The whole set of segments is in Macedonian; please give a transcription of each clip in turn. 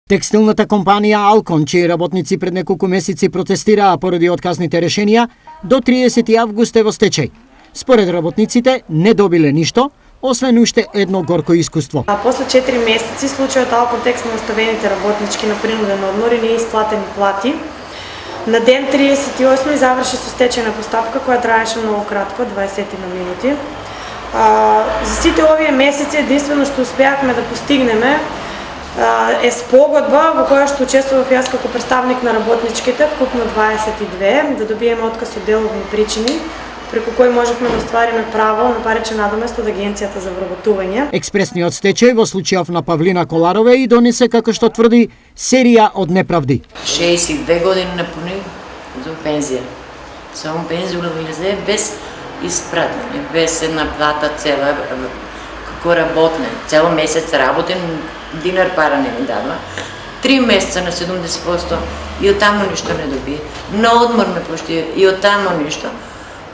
Текстилната компанија Алкон, чии работници пред неколку месеци протестираа поради отказните решенија, до 30 август е во стечај. Според работниците не добиле ништо, освен уште едно горко искуство. После 4 месеци случајот Алкон Текст на оставените работнички на принуден одмор и неисплатени плати. На ден 38 заврши со стечајна постапка која траеше многу кратко, 20 минути. За сите овие месеци единствено што успеавме да постигнеме е спогодба во која што учествував јас како представник на работничките, вкупно 22, да добиеме отказ од деловни причини, преку кој можевме да оствариме право на паричен надомест од Агенцијата за вработување. Експресниот стечај во случајов на Павлина Коларове и донесе, како што тврди, серија од неправди. 62 години напуни за пензија. Само пензија да влезе без испратење, без една плата цела, како работне. Цел месец работен, динар пара не ми дава. 3 месеца на 70% и оттаму ништо не доби. На одмор ме пушти и оттаму ништо.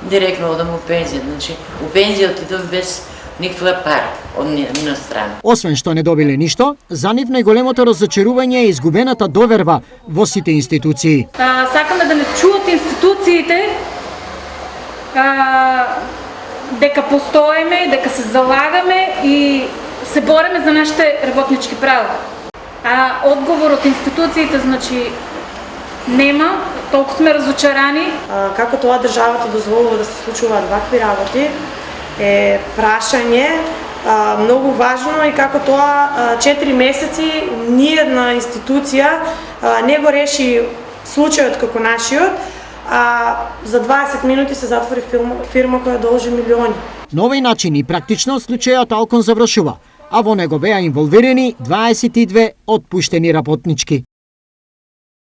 Директно одам у пензија, значи у пензија отидов без никаква пара од нина страна. Освен што не добиле ништо, за нив најголемото разочарување е изгубената доверба во сите институции. Сакаме да не чуат институциите дека постоиме, дека се залагаме и се бориме за нашите работнички права. Одговор од институциите, значи, нема, толку сме разочарани. Како тоа државата дозволува да се случуваат вакви работи е прашање многу важно и како тоа 4 месеци ниедна институција не го реши случајот како нашиот, за 20 минути се затвори фирма која должи милиони. На овој начин и практично случајот Алкон завршува, а во него беа инволвирани 22 отпуштени работнички.